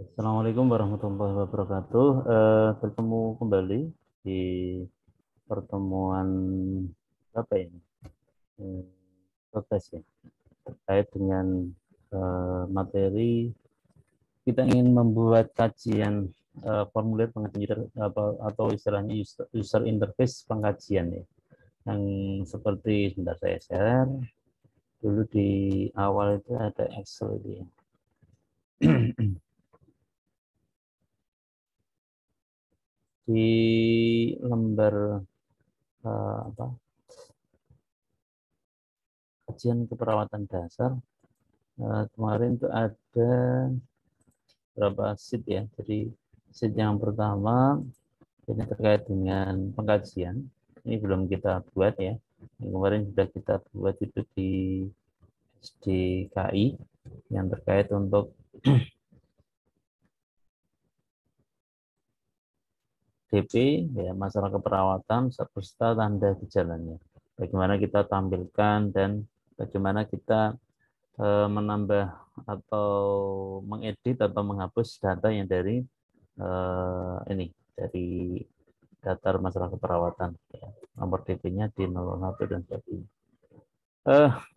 Assalamualaikum warahmatullahi wabarakatuh. Bertemu kembali di pertemuan apa ini? Eh, Podcast ya, terkait dengan materi kita ingin membuat kajian formulir pengajian atau istilahnya user interface pengkajian ya. Yang seperti sebentar saya share dulu di awal itu ada Excel itu ya. Di lembar apa kajian keperawatan dasar kemarin itu ada berapa sheet ya. Jadi sheet yang pertama ini terkait dengan pengkajian. Ini belum kita buat ya. Yang kemarin sudah kita buat itu di SDKI yang terkait untuk DP ya, masalah keperawatan serta tanda gejalanya. Bagaimana kita tampilkan dan bagaimana kita menambah atau mengedit atau menghapus data yang dari ini dari daftar masalah keperawatan ya. Nomor DP-nya di 01 dan sebagainya.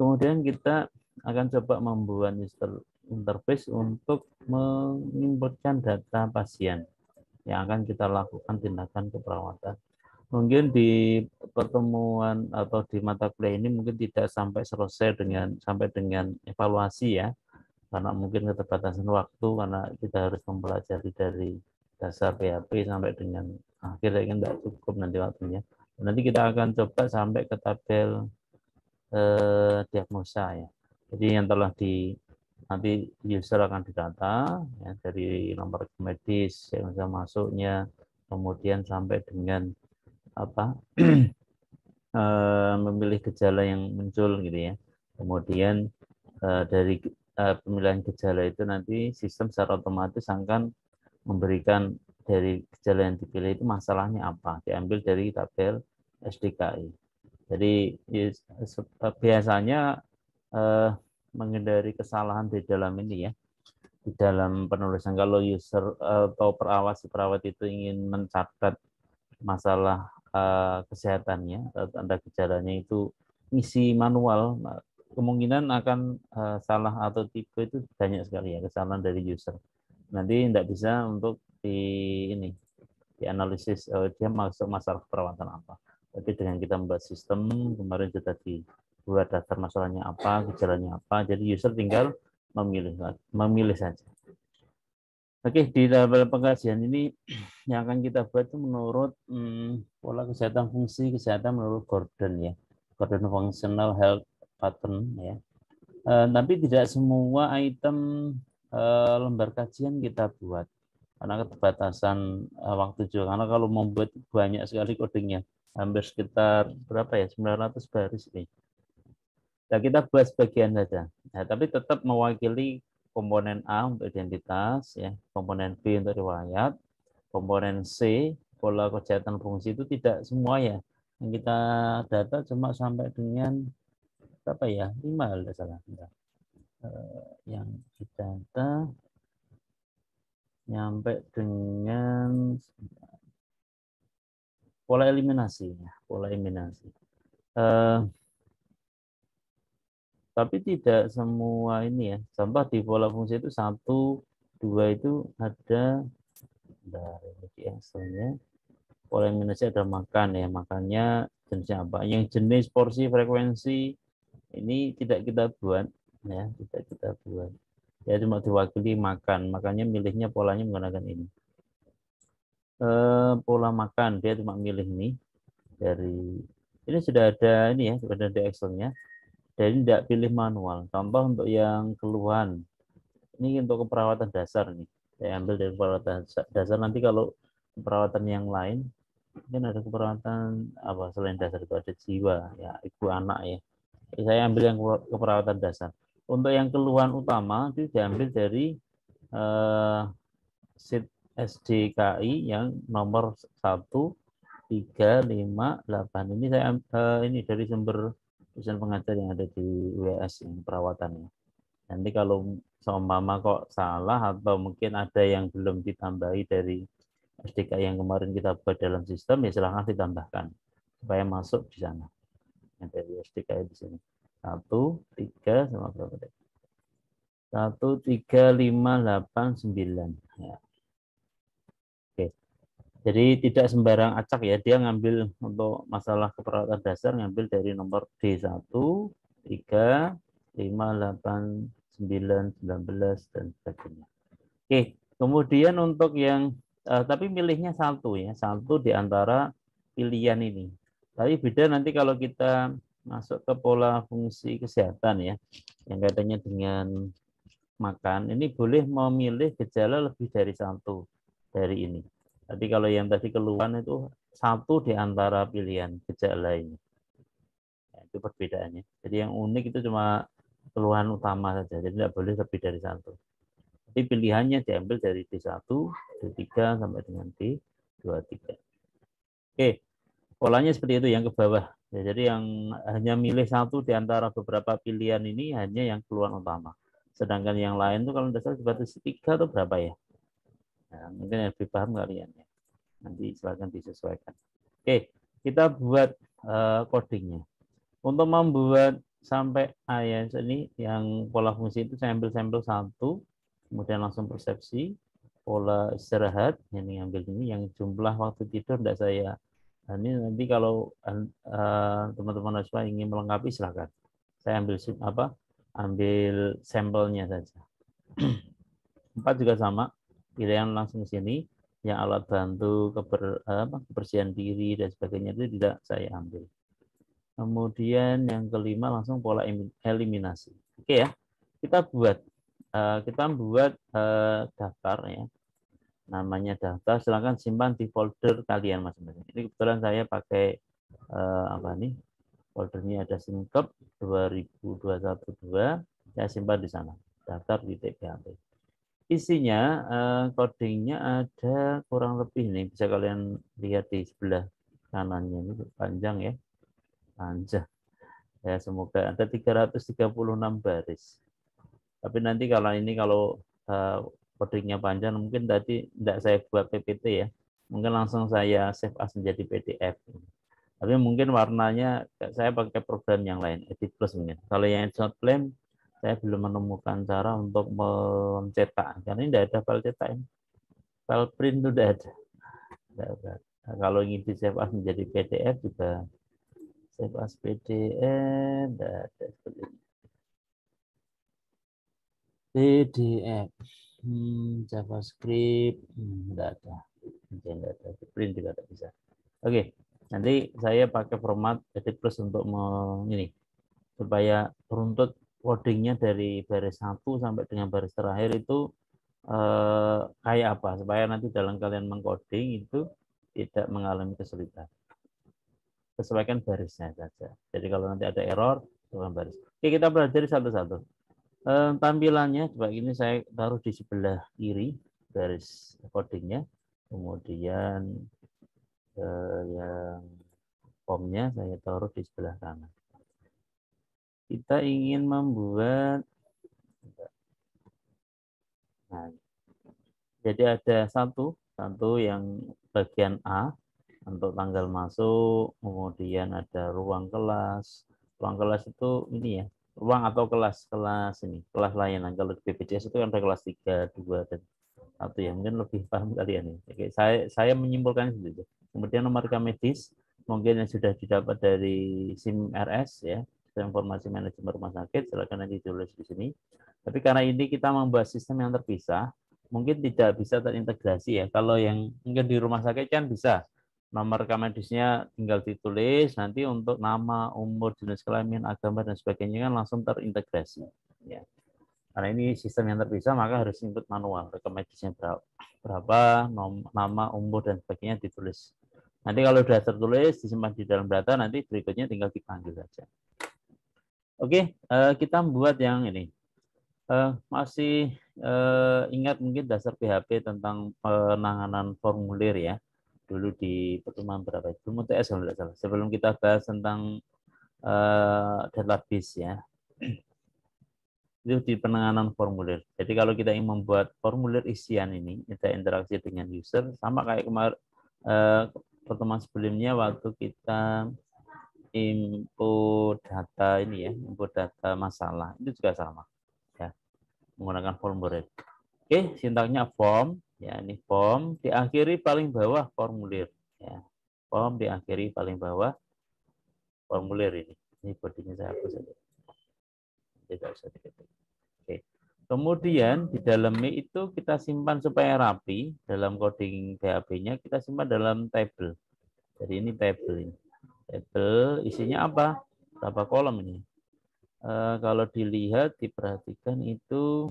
Kemudian kita akan coba membuat interface untuk menginputkan data pasien yang akan kita lakukan tindakan keperawatan. Mungkin di pertemuan atau di mata kuliah ini mungkin tidak sampai selesai sampai dengan evaluasi ya, karena mungkin keterbatasan waktu, karena kita harus mempelajari dari dasar PHP sampai dengan akhirnya kan tidak cukup nanti waktunya. Nanti kita akan coba sampai ke tabel diagnosa ya. Jadi yang telah nanti user akan didata ya, dari nomor medis yang bisa masuknya, kemudian sampai dengan apa memilih gejala yang muncul gitu ya. Kemudian dari pemilihan gejala itu nanti sistem secara otomatis akan memberikan dari gejala yang dipilih itu masalahnya apa, diambil dari tabel SDKI. Jadi biasanya menghindari kesalahan di dalam ini ya, di dalam penulisan. Kalau user atau perawat itu ingin mencatat masalah kesehatannya atau tanda gejalanya itu isi manual, kemungkinan akan salah atau tipe itu banyak sekali ya, kesalahan dari user. Nanti tidak bisa untuk ini dianalisis dia masuk masalah perawatan apa. Tapi dengan kita membuat sistem kemarin sudah dibuat daftar masalahnya apa, gejalanya apa, jadi user tinggal memilih saja. Oke, di dalam pengkajian ini yang akan kita buat itu menurut pola kesehatan fungsi kesehatan menurut Gordon ya, Gordon Functional Health Pattern ya. Tapi tidak semua item lembar kajian kita buat karena keterbatasan waktu juga. Karena kalau membuat banyak sekali codingnya, hampir sekitar berapa ya, 900 baris ini. Nah, kita buat sebagian saja. Nah, tapi tetap mewakili komponen A untuk identitas, ya, komponen B untuk riwayat, komponen C pola kejahatan fungsi itu tidak semua ya. Yang kita data cuma sampai dengan apa ya, 5 kalau tidak salah. Yang didata nyampe dengan pola eliminasi, ya, pola eliminasi. Tapi tidak semua ini ya. Contoh di pola fungsi itu 1, 2 itu ada dari Excelnya. Pola eliminasi ada makan ya. Makannya jenisnya apa? Yang jenis porsi frekuensi ini tidak kita buat ya, tidak kita buat. Ya cuma diwakili makan. Makanya milihnya polanya menggunakan ini. Pola makan dia cuma milih ini dari ini sudah ada ini ya, sudah ada Excelnya. Jadi tidak pilih manual. Contoh untuk yang keluhan, ini untuk keperawatan dasar nih. Saya ambil dari perawatan dasar. Nanti kalau perawatan yang lain, mungkin ada keperawatan apa selain dasar itu ada jiwa, ya ibu anak ya. Jadi saya ambil yang keperawatan dasar. Untuk yang keluhan utama itu diambil dari sheet SDKI yang nomor 1358. Ini saya ini dari sumber dosen pengajar yang ada di UAS yang perawatannya. Nanti kalau seumpama kok salah atau mungkin ada yang belum ditambahi dari SDK yang kemarin kita buat dalam sistem, ya silahkan ditambahkan supaya masuk di sana. Yang dari SDK di sini 1, 3 sama berapa tadi? 1, 3, 5, 8, 9. Ya. Oke. Jadi tidak sembarang acak ya, dia ngambil untuk masalah keperawatan dasar ngambil dari nomor D1, 3, 5, 8, 9, 19 dan sebagainya. Oke, kemudian untuk yang tapi milihnya satu ya, satu di antara pilihan ini. Tapi beda nanti kalau kita masuk ke pola fungsi kesehatan ya, yang katanya dengan makan, ini boleh memilih gejala lebih dari satu dari ini. Tapi kalau yang tadi keluhan itu satu di antara pilihan gejala ini. Ya, itu perbedaannya. Jadi yang unik itu cuma keluhan utama saja, jadi tidak boleh lebih dari satu. Tapi pilihannya diambil dari D1, D3 sampai dengan D23. Oke, polanya seperti itu yang ke bawah. Ya, jadi yang hanya milih satu di antara beberapa pilihan ini hanya yang keluhan utama. Sedangkan yang lain itu kalau tidak salah dibatasi 3 atau berapa ya? Nah, mungkin yang lebih paham kalian ya. Nanti silakan disesuaikan. Oke, kita buat codingnya. Untuk membuat sampai AES ini yang pola fungsi itu saya ambil sampel satu, kemudian langsung persepsi, pola istirahat, ini ambil ini yang jumlah waktu tidur tidak saya. Nah, ini nanti kalau teman-teman mahasiswa ingin melengkapi silakan. Saya ambil ambil sampelnya saja. 4 juga sama, pilihan langsung sini. Yang alat bantu kebersihan diri dan sebagainya itu tidak saya ambil. Kemudian yang kelima langsung pola eliminasi. Oke ya, kita buat daftar ya. Namanya daftar, silakan simpan di folder kalian masing-masing. Ini kebetulan saya pakai foldernya ada Singkep 2021-2, saya simpan di sana. Daftar di TPHP. Isinya codingnya ada kurang lebih nih, bisa kalian lihat di sebelah kanannya ini panjang ya. Panjang. Ya, semoga ada 336 baris. Tapi nanti kalau codingnya panjang, mungkin tadi tidak saya buat PPT ya. Mungkin langsung saya save as menjadi PDF. Tapi mungkin warnanya saya pakai program yang lain, Edit Plus mungkin. Kalau yang Edit Plan, saya belum menemukan cara untuk mencetak. Karena ini tidak ada file cetak. File print itu tidak ada. Nah, kalau ingin di save as menjadi PDF juga save as PDF, tidak ada seperti ini. PDF, JavaScript, tidak ada. Tidak ada. Print juga tidak bisa. Oke, nanti saya pakai format Edit Plus untuk ini supaya runtut codingnya dari baris 1 sampai dengan baris terakhir itu kayak apa supaya nanti dalam kalian mengcoding itu tidak mengalami kesulitan. Sesuaikan barisnya saja. Jadi kalau nanti ada error, sesuaikan baris. Oke, kita pelajari satu-satu. Tampilannya coba ini saya taruh di sebelah kiri garis codingnya. Kemudian yang formnya saya taruh di sebelah kanan. Kita ingin membuat, nah, jadi ada satu yang bagian A untuk tanggal masuk, kemudian ada ruang kelas. Ruang kelas itu ini ya, ruang atau kelas ini, kelas layanan. Kalau di BPJS itu kan ada kelas 3, 2 dan 1 ya. Mungkin lebih paham kalian nih. Oke, saya menyimpulkan itu. Kemudian nomor rekam medis mungkin yang sudah didapat dari SIM RS ya, informasi manajemen rumah sakit, silakan nanti ditulis di sini. Tapi karena ini kita membuat sistem yang terpisah, mungkin tidak bisa terintegrasi ya. Kalau yang mungkin di rumah sakit kan bisa. Nomor rekam medisnya tinggal ditulis, nanti untuk nama, umur, jenis kelamin, agama, dan sebagainya kan langsung terintegrasi. Ya. Karena ini sistem yang terpisah, maka harus input manual. Rekam medisnya berapa, nama, umur, dan sebagainya ditulis. Nanti kalau sudah tertulis, disimpan di dalam data, nanti berikutnya tinggal dipanggil saja. Oke, kita buat yang ini. Masih ingat mungkin dasar PHP tentang penanganan formulir ya. Dulu di pertemuan berapa itu? Belum UTS kalau tidak salah. Sebelum kita bahas tentang database ya. Itu di penanganan formulir. Jadi kalau kita ingin membuat formulir isian ini, kita interaksi dengan user, sama kayak kemarin pertemuan sebelumnya waktu kita input data ini ya, input data masalah, itu juga sama ya, menggunakan formulir. Oke, sintaknya form, ya ini form, diakhiri paling bawah formulir, ya. Form diakhiri paling bawah formulir ini. Ini bodinya saya hapus saja. Tidak usah diketik. Oke. Kemudian di dalamnya itu kita simpan supaya rapi, dalam coding PHP-nya kita simpan dalam table. Jadi ini table ini. Table isinya apa? Berapa kolom ini? Kalau dilihat, diperhatikan itu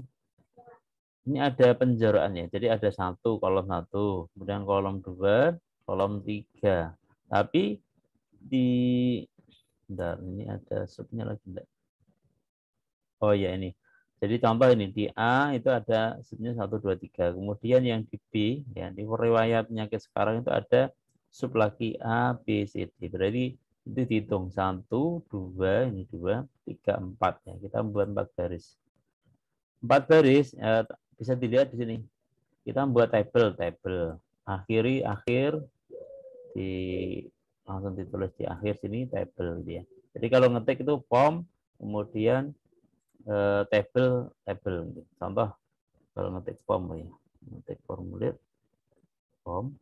ini ada penjaraannya. Jadi ada kolom satu, kemudian kolom 2, kolom 3. Tapi di bentar, ini ada subnya lagi enggak? Oh ya ini. Jadi contoh ini di A itu ada subnya 1, 2, 3. Kemudian yang di B, ya di riwayat penyakit sekarang itu ada sub lagi A, B, C, D. Berarti itu dihitung 1, 2, ini 2, 3, 4. Ya, kita membuat 4 baris. 4 baris bisa dilihat di sini. Kita membuat table. Akhir di langsung ditulis di akhir sini table gitu ya. Jadi kalau ngetik itu form, kemudian table. Contoh kalau ngetik form ya, ngetik formulir form,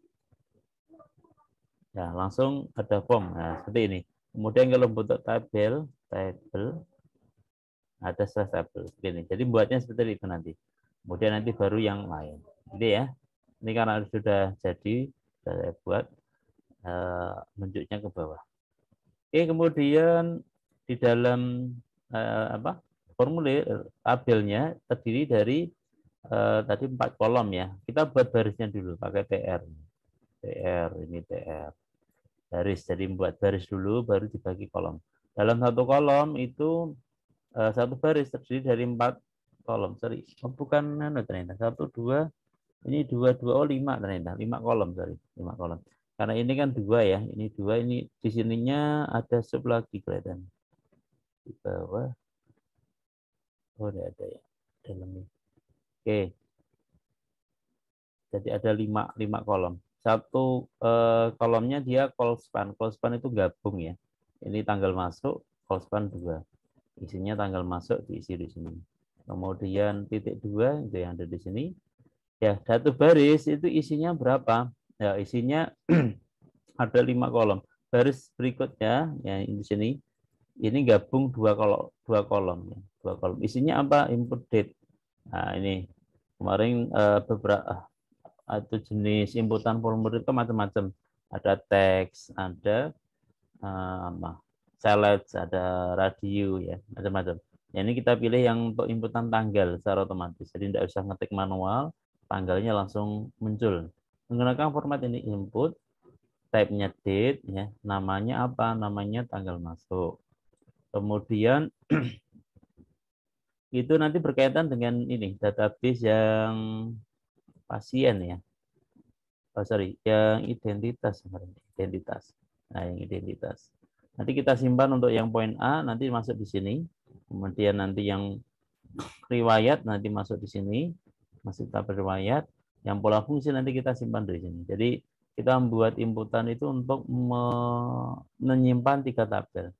ya langsung ada form. Nah, seperti ini. Kemudian kalau butuh table ada slash table seperti ini. Jadi buatnya seperti itu nanti. Kemudian nanti baru yang lain. Jadi ya, ini karena sudah jadi, saya buat menunjuknya ke bawah. Oke, kemudian di dalam formulir tabelnya terdiri dari tadi 4 kolom ya. Kita buat barisnya dulu pakai TR. Ini TR. Baris. Jadi membuat baris dulu baru dibagi kolom. Dalam satu kolom itu satu baris terdiri dari 4 kolom. Sorry. Oh, bukan ternyata. 1, 2, ini 2, 2, oh 5 ternyata. 5 kolom, sorry. 5 kolom. Karena ini kan 2 ya. Ini 2, ini di sininya ada sub lagi kelihatan. Di bawah. Oh, tidak ada ya. Dalamnya. Oke. Jadi ada 5 kolom. Satu kolomnya dia call span. Call span itu gabung ya. Ini tanggal masuk, call span 2. Isinya tanggal masuk diisi di sini. Kemudian titik 2 itu yang ada di sini. Ya, satu baris itu isinya berapa? Ya, isinya ada 5 kolom. Baris berikutnya ya di sini ini gabung 2 kolom, 2 kolom ya. 2 kolom. Isinya apa? Input date. Nah, ini kemarin beberapa atau jenis inputan formulir itu macam-macam. Ada teks, ada select, ada radio ya, macam-macam. Ya, ini kita pilih yang untuk inputan tanggal secara otomatis. Jadi tidak usah ngetik manual, tanggalnya langsung muncul. Menggunakan format ini input, type-nya date ya, namanya apa? Namanya tanggal masuk. Kemudian itu nanti berkaitan dengan ini database yang pasien ya. Oh sorry, yang identitas. Nah, yang identitas. Nanti kita simpan untuk yang poin A, nanti masuk di sini. Kemudian nanti yang riwayat nanti masuk di sini, masuk tabel riwayat. Yang pola fungsi nanti kita simpan di sini. Jadi kita membuat inputan itu untuk menyimpan 3 tabel.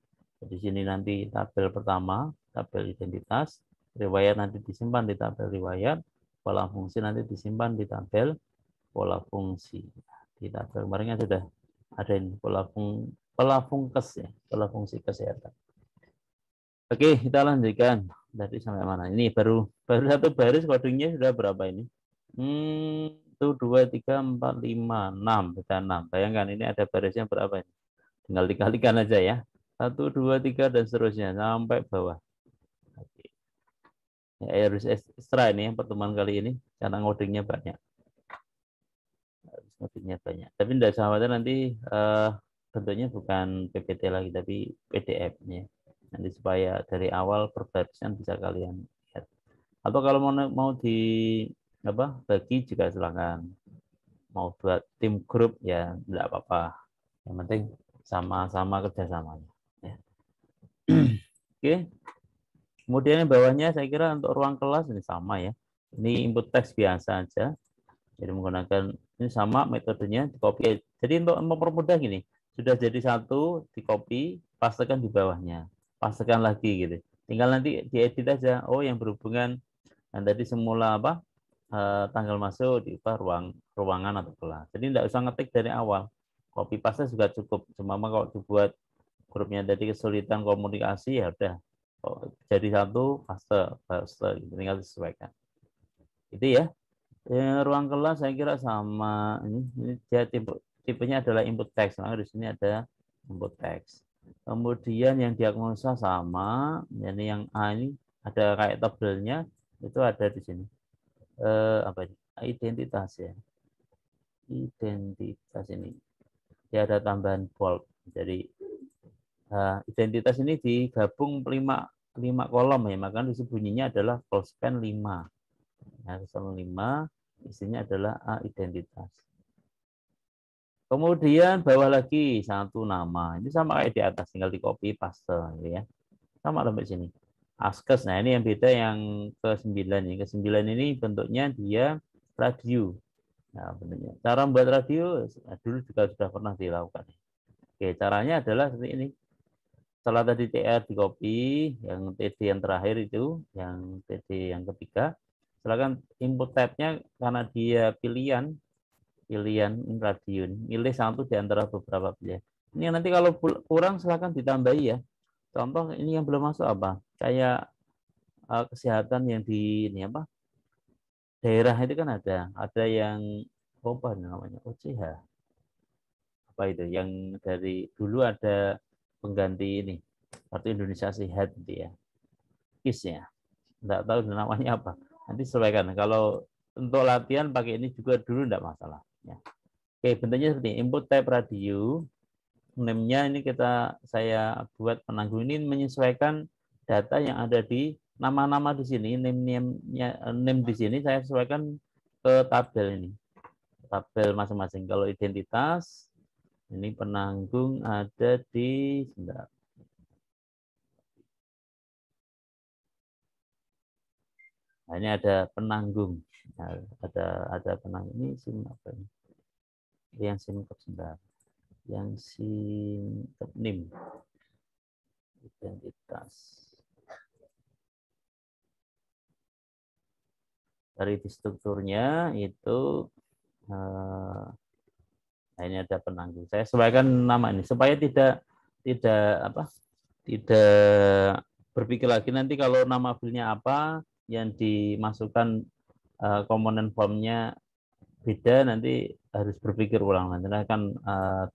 Di sini nanti tabel pertama, tabel identitas, riwayat nanti disimpan di tabel riwayat, pola fungsi nanti disimpan di tabel pola fungsi. Di tabel kemarin sudah ada ini pola fungkes ya, pola fungsi kesehatan. Oke, kita lanjutkan. Tadi sampai mana? Ini baru satu baris codingnya sudah berapa ini? Itu 2, 3, 4, 5, 6. Sudah 6. Bayangkan ini ada barisnya berapa ini? Tinggal dikalikan aja ya. 1, 2, 3 dan seterusnya sampai bawah. Oke. Ya, harus ekstra ini pertemuan kali ini karena ngodingnya banyak. Ngodingnya banyak. Tapi tidak khawatir nanti bentuknya bukan PPT lagi tapi PDF-nya. Nanti supaya dari awal perbarisan bisa kalian lihat. Atau kalau mau bagi juga silakan. Mau buat tim grup ya tidak apa-apa. Yang penting sama-sama kerjasamanya. Ya. Oke. Kemudian yang bawahnya saya kira untuk ruang kelas ini sama ya. Ini input teks biasa aja. Jadi menggunakan ini sama metodenya di copy. Jadi untuk mempermudah gini, sudah jadi satu di copy, pastekan di bawahnya, pastekan lagi gitu. Tinggal nanti diedit aja. Oh yang berhubungan dan tadi semula apa tanggal masuk di ruangan atau kelas. Jadi tidak usah ngetik dari awal. Copy paste juga cukup. Cuma kalau dibuat grupnya tadi kesulitan komunikasi ya udah. Oh, jadi satu paste gitu. Tinggal disesuaikan. Itu ya. Ruang kelas saya kira sama ini dia tipenya adalah input text. Maka di sini ada input text. Kemudian yang diagnosa sama, ini yang A ini ada kayak tabelnya itu ada di sini. Apa ini? Identitas ya. Identitas ini. Dia ada tambahan bold. Jadi identitas ini digabung 5 kolom ya, maka bunyinya adalah pulspen 5. Nah, 5 isinya adalah identitas. Kemudian bawah lagi satu nama. Ini sama kayak di atas, tinggal di copy paste ya. Sama sampai sini. Askes. Nah, ini yang beda yang ke-9 ini. Ke-9 ini bentuknya dia radio. Nah, bentuknya. Cara membuat radio dulu juga sudah pernah dilakukan. Oke, caranya adalah seperti ini. Setelah tadi TR di copy, yang TD yang terakhir itu, yang TD yang ketiga, silakan input tab-nya karena dia pilihan radio, milih satu di antara beberapa pilihan. Ini nanti kalau kurang silakan ditambahi ya. Contoh ini yang belum masuk apa? Kayak kesehatan yang di ini apa? Daerah itu kan ada yang apa namanya? OCH. Apa itu? Yang dari dulu ada pengganti ini. Kartu Indonesia Sehat gitu ya. KIS ya. Enggak tahu namanya apa. Nanti sesuaikan. Kalau untuk latihan pakai ini juga dulu enggak masalah ya. Oke, bentuknya seperti input type radio. Name-nya ini saya buat penanggung ini menyesuaikan data yang ada di nama-nama di sini, name di sini saya sesuaikan ke tabel ini. Tabel masing-masing. Kalau identitas ini penanggung ada di sebentar. Nah, ini ada penanggung. Nah, ada penanggung ini SIM apa ini? Yang SIM sebentar. Yang SIM NIM. Identitas. Dari di strukturnya itu nah ini ada penanggung. Saya sesuaikan nama ini supaya tidak berpikir lagi nanti kalau nama filenya apa yang dimasukkan komponen formnya beda, nanti harus berpikir ulang, nanti akan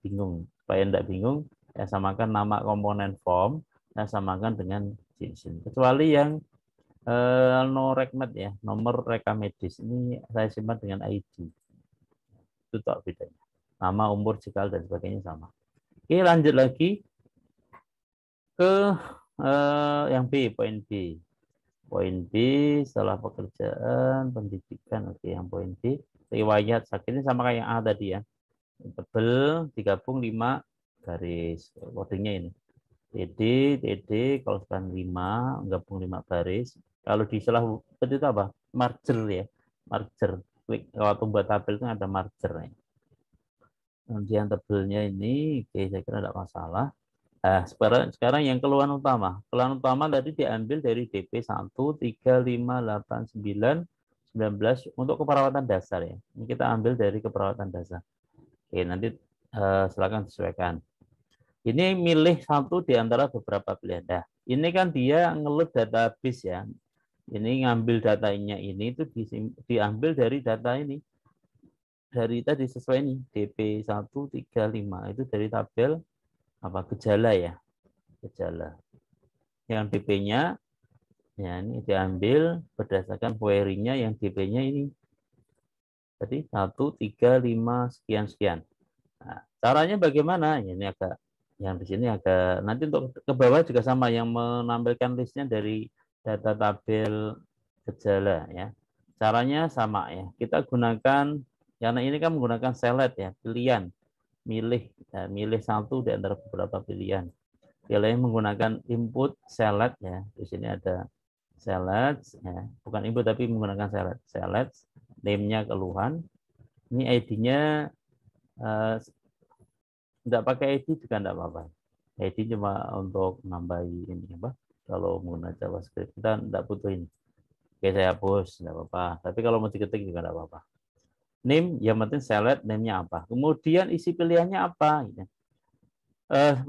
bingung. Supaya tidak bingung, saya samakan nama komponen form, saya samakan dengan jenis ini. Kecuali yang no rekmed ya, nomor rekam medis ini saya simpan dengan ID. Itu tak bedanya. Nama, umur, cikal dan sebagainya sama. Oke, lanjut lagi ke yang B, poin B. Poin B setelah pekerjaan, pendidikan. Oke, yang poin B, riwayat sakit ini sama kayak yang A tadi ya. Tebel digabung 5 garis. Codingnya ini. TD, kalau sekarang 5, gabung 5 baris. Kalau di setelah itu apa? Marger ya. Marger. Klik waktu buat tabel itu ada marger ya. Kemudian tebelnya ini, oke, saya kira tidak masalah. Nah, sekarang yang keluhan utama. Keluhan utama tadi diambil dari DP 1, 3, 5, 8, 9, 19 untuk keperawatan dasar ya. Ini kita ambil dari keperawatan dasar. Oke, nanti silakan disesuaikan. Ini milih satu di antara beberapa pilihan. Nah, ini kan dia ngeload database ya. Ini ngambil datanya ini itu diambil dari data ini. Dari tadi sesuai ini DP 1, 3, 5 itu dari tabel apa gejala ya. Gejala. Yang DP-nya ya ini diambil berdasarkan query-nya yang DP-nya ini. Jadi 1, 3, 5 sekian. Nah, caranya bagaimana? Ini agak yang di sini agak nanti untuk ke bawah juga sama yang menampilkan listnya dari data tabel gejala ya. Caranya sama ya. Kita gunakan karena ini kan menggunakan select ya, pilihan. Milih satu di antara beberapa pilihan. Pilih menggunakan input select ya. Di sini ada select, ya, bukan input tapi menggunakan select. Select, name-nya keluhan. Ini ID-nya tidak pakai ID juga tidak apa-apa. ID cuma untuk nambahi ini apa? Kalau menggunakan JavaScript kita tidak butuh ini. Oke, saya hapus, tidak apa-apa. Tapi kalau mau diketik juga tidak apa-apa. Name, yang penting select name-nya apa. Kemudian isi pilihannya apa. Gitu.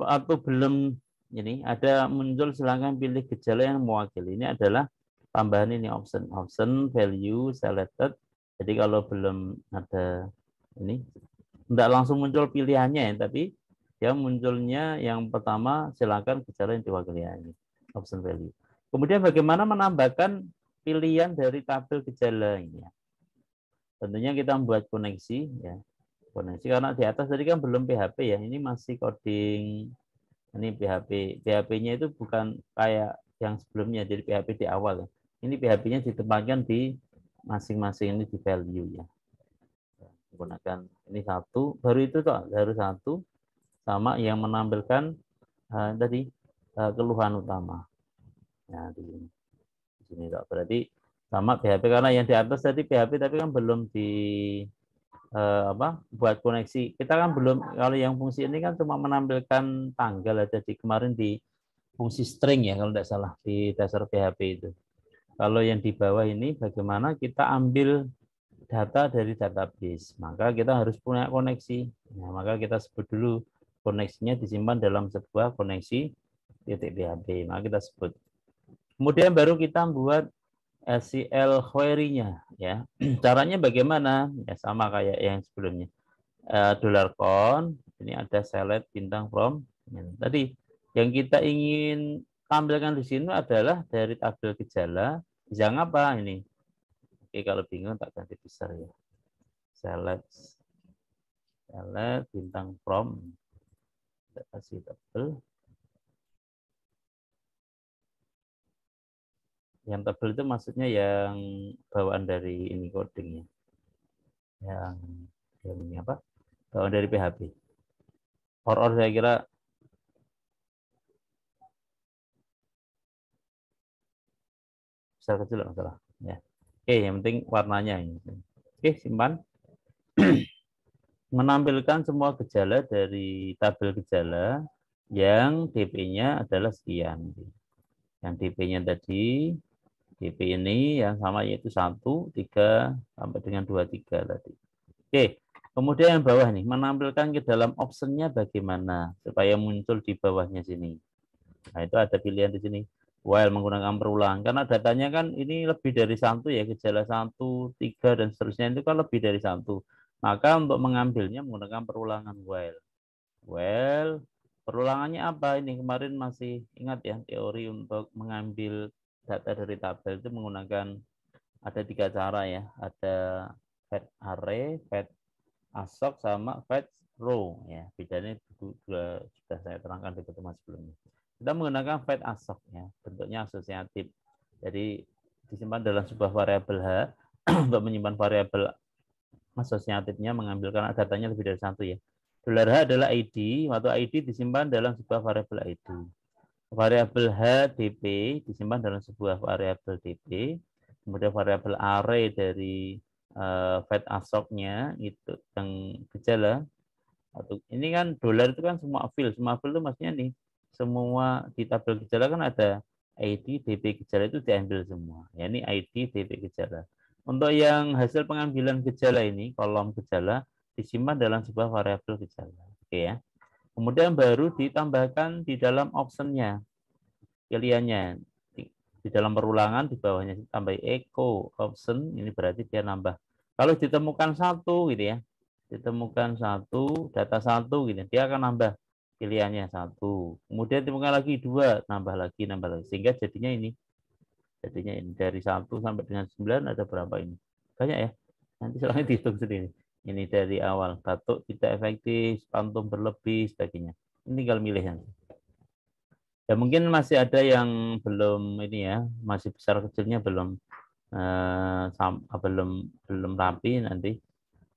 Atau belum ini ada muncul silakan pilih gejala yang mewakili. Ini adalah tambahan ini option value selected. Jadi kalau belum ada ini tidak langsung muncul pilihannya ya, tapi dia munculnya yang pertama silakan gejala yang diwakili ini option value. Kemudian bagaimana menambahkan pilihan dari tabel gejala ini ya. Tentunya kita membuat koneksi ya. Koneksi karena di atas tadi kan belum PHP ya. Ini masih coding ini PHP. PHP-nya itu bukan kayak yang sebelumnya jadi PHP di awal ya. Ini PHP-nya ditempatkan di masing-masing ini di value ya. Menggunakan ini satu, baru itu tuh baru satu sama yang menampilkan tadi keluhan utama. Nah, di sini tuh. Berarti sama PHP karena yang di atas tadi PHP tapi kan belum di buat koneksi. Kita kan belum kalau yang fungsi ini kan cuma menampilkan tanggal aja di kemarin di fungsi string ya kalau tidak salah di dasar PHP itu. Kalau yang di bawah ini bagaimana kita ambil data dari database, maka kita harus punya koneksi. Nah, maka kita sebut dulu koneksinya disimpan dalam sebuah koneksi titik PHP. Maka kita sebut. Kemudian baru kita buat SQL query-nya ya. Caranya bagaimana? Ya sama kayak yang sebelumnya. $count ini ada select bintang from. Tadi yang kita ingin tampilkan di sini adalah dari tabel gejala. Bisa ngapa ini? Oke, kalau bingung tak ganti besar ya. Select bintang from. Kita kasih tabel. Yang tabel itu maksudnya yang bawaan dari ini codingnya. Yang ini apa? Bawaan dari PHP. Or saya kira besar kecil nggak masalah. Ya. Oke, yang penting warnanya ini. Oke, simpan. Menampilkan semua gejala dari tabel gejala yang DP-nya adalah sekian. Yang DP-nya tadi, DP ini yang sama yaitu 1, 3, sampai dengan 23 tadi. Oke, kemudian yang bawah nih, menampilkan ke dalam optionnya bagaimana supaya muncul di bawahnya sini. Nah, itu ada pilihan di sini. While menggunakan perulangan. Karena datanya kan ini lebih dari 1 ya, gejala 1, 3, dan seterusnya itu kan lebih dari 1. Maka untuk mengambilnya menggunakan perulangan while. While, perulangannya apa? Ini kemarin masih ingat ya, teori untuk mengambil data dari tabel itu menggunakan ada 3 cara ya. Ada fetch array, fetch assoc, sama fetch row. Ya, bedanya sudah saya terangkan di pertemuan sebelumnya. Kita menggunakan fetch assoc ya, bentuknya asosiatif. Jadi disimpan dalam sebuah variabel H untuk menyimpan variabel asosiatifnya mengambilkan datanya lebih dari 1 ya. $H adalah ID, waktu ID disimpan dalam sebuah variabel ID. Variabel HDP disimpan dalam sebuah variabel DP. Kemudian variabel array dari fetch assoc-nya itu yang gejala. Ini kan dolar itu kan semua field itu maksudnya nih semua di tabel gejala kan ada ID, DP gejala itu diambil semua. Ya, ini ID, DP gejala. Untuk yang hasil pengambilan gejala ini, kolom gejala disimpan dalam sebuah variabel gejala. Oke ya. Kemudian baru ditambahkan di dalam optionnya pilihannya. Di dalam perulangan di bawahnya tambah echo option, ini berarti dia nambah. Kalau ditemukan 1 gitu ya, ditemukan 1, data 1 gitu, dia akan nambah pilihannya 1. Kemudian ditemukan lagi 2, nambah lagi. Sehingga jadinya ini dari 1 sampai dengan 9 ada berapa ini? Banyak ya. Nanti soalnya dihitung sendiri. Ini dari awal, batuk tidak efektif, pantum berlebih, sebagainya. Ini tinggal milih yang. Ya mungkin masih ada yang belum ini ya, masih besar kecilnya belum belum rapi nanti.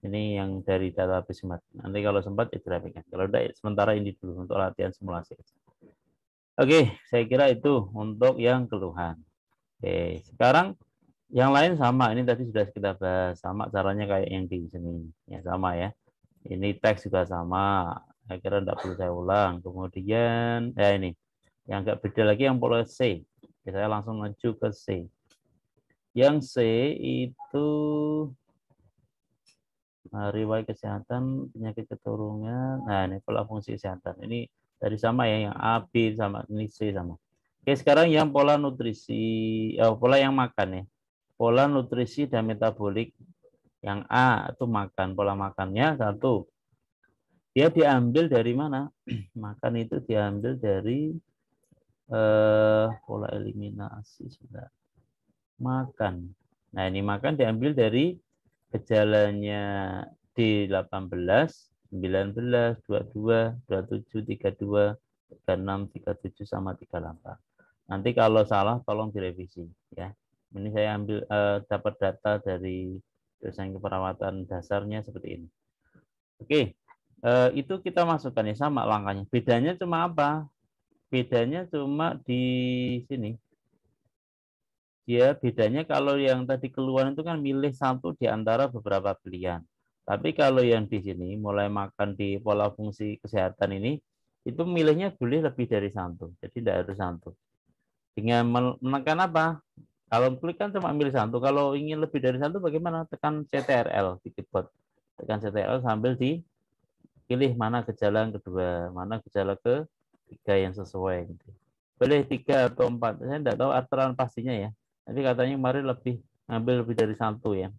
Ini yang dari database sempat. Nanti kalau sempat itu rapikan. Kalau tidak, sementara ini dulu untuk latihan simulasi. Oke, saya kira itu untuk yang keluhan. Oke, sekarang yang lain sama. Ini tadi sudah kita bahas. Sama caranya kayak yang di sini. Ya, sama ya. Ini teks juga sama. Saya kira tidak perlu saya ulang. Kemudian, ya ini. Yang agak beda lagi yang pola C. Oke, saya langsung maju ke C. Yang C itu riwayat kesehatan, penyakit keturunan. Nah, ini pola fungsi kesehatan. Ini dari sama ya, yang A, B sama, ini C sama. Oke, sekarang yang pola nutrisi, pola yang makan ya. Pola nutrisi dan metabolik yang A itu makan. Pola makannya satu. Dia diambil dari mana? Makan itu diambil dari pola eliminasi sudah. Makan. Nah, ini makan diambil dari gejalanya D18, 19, 22, 27, 32, 36, 37 sama 38. Nanti kalau salah tolong direvisi ya. Ini saya ambil dapat data dari dosen keperawatan dasarnya seperti ini. Oke, itu kita masukkan ya sama langkahnya. Bedanya cuma apa? Bedanya cuma di sini. Dia bedanya kalau yang tadi keluhan itu kan milih satu di antara beberapa pilihan. Tapi kalau yang di sini mulai makan di pola fungsi kesehatan ini, itu milihnya boleh lebih dari satu. Jadi tidak harus satu. Dengan menekan apa? Kalau klik kan cuma milih satu. Kalau ingin lebih dari satu bagaimana? Tekan CTRL di keyboard. Tekan CTRL sambil dipilih mana gejala yang kedua, mana gejala ketiga yang sesuai. Boleh 3 atau 4. Saya tidak tahu aturan pastinya ya. Tapi katanya kemarin ngambil lebih dari satu ya.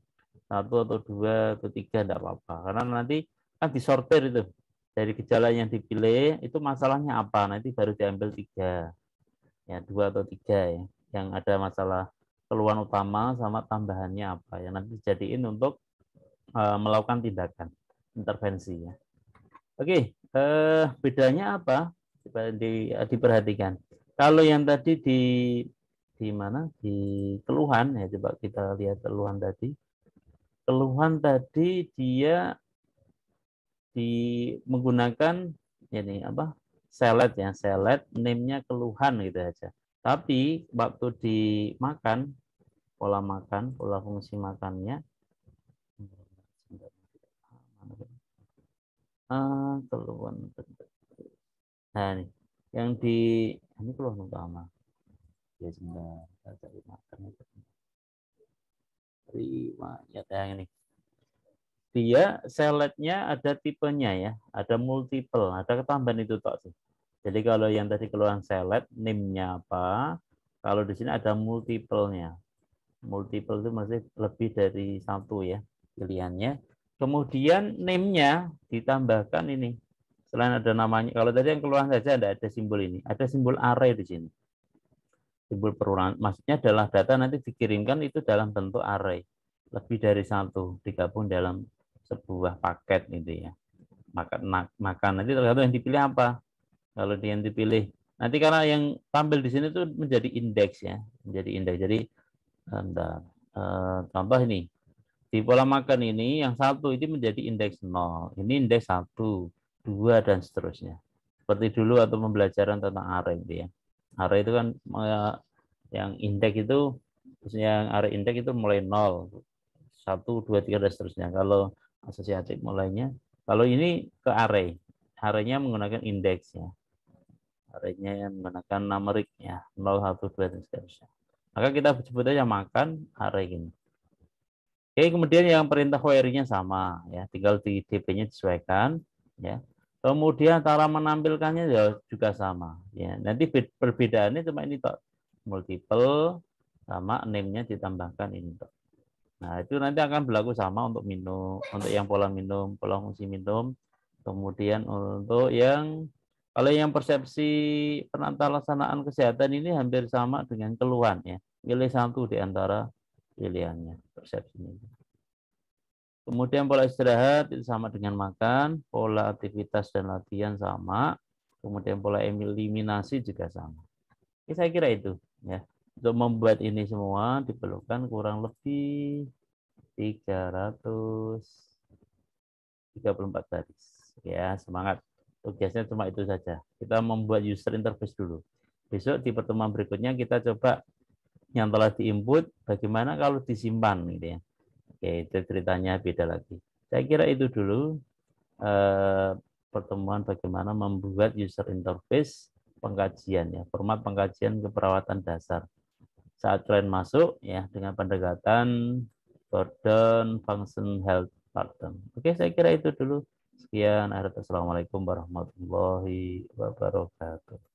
Satu atau dua atau tiga tidak apa-apa. Karena nanti kan disortir itu. Dari gejala yang dipilih itu masalahnya apa. Nanti baru diambil 3. Ya, 2 atau 3 ya. Yang ada masalah keluhan utama sama tambahannya apa. Yang nanti dijadiin untuk melakukan tindakan intervensi ya. Oke, bedanya apa? Diperhatikan. Kalau yang tadi di mana? Di keluhan ya, coba kita lihat keluhan tadi. Keluhan tadi dia menggunakan ini apa? Select ya, select name-nya keluhan gitu aja. Tapi waktu dimakan, pola fungsi makannya keluhan. Nah, ini yang ini keluhan utama. Ya sebentar, saya cari makan itu. Riwayat yang ini. Dia selectnya ada tipenya ya, ada multiple, ada ketambahan itu tok sih. Jadi kalau yang tadi keluhan select, name-nya apa? Kalau di sini ada multiple-nya. Multiple itu masih lebih dari satu ya pilihannya. Kemudian name-nya ditambahkan ini. Selain ada namanya, kalau tadi yang keluhan saja ada simbol ini, ada simbol array di sini. Simbol perulangan, maksudnya adalah data nanti dikirimkan itu dalam bentuk array. Lebih dari satu, digabung dalam sebuah paket gitu ya. Maka nanti tergantung yang dipilih apa. Kalau yang dipilih, nanti karena yang tampil di sini tuh menjadi indeks ya. Menjadi indeks. Jadi, contoh ini. Di pola makan ini, yang satu itu menjadi indeks 0. Ini indeks 1, 2, dan seterusnya. Seperti dulu atau pembelajaran tentang array gitu ya. Array itu kan yang indeks itu, yang array indeks itu mulai 0, 1, 2, 3, dan seterusnya. Kalau asosiatif mulainya, kalau ini ke array. Arraynya menggunakan indeks ya. Arraynya yang menggunakan numerik ya, 0, 1, 2, dan seterusnya. Maka kita sebut aja makan array ini. Oke, kemudian yang perintah query-nya sama ya, tinggal di DP-nya disesuaikan ya. Kemudian cara menampilkannya juga sama ya. Nanti perbedaannya cuma ini toh, multiple sama name-nya ditambahkan ini toh. Nah, itu nanti akan berlaku sama untuk minum, untuk yang pola minum, pola fungsi minum. Kemudian untuk yang kalau yang persepsi penata laksanaan kesehatan ini hampir sama dengan keluhan ya. Pilih satu di antara pilihannya, persepsinya. Kemudian pola istirahat itu sama dengan makan, pola aktivitas dan latihan sama, kemudian pola eliminasi juga sama. Oke, saya kira itu ya. Untuk membuat ini semua diperlukan kurang lebih 334 baris. Ya, semangat. Tugasnya cuma itu saja. Kita membuat user interface dulu. Besok di pertemuan berikutnya kita coba yang telah diinput, bagaimana kalau disimpan gitu ya. Oke, itu ceritanya beda lagi. Saya kira itu dulu pertemuan bagaimana membuat user interface pengkajian ya, format pengkajian keperawatan dasar. Saat kalian masuk ya dengan pendekatan burden function health pattern. Oke, saya kira itu dulu. Sekian, assalamualaikum warahmatullahi wabarakatuh.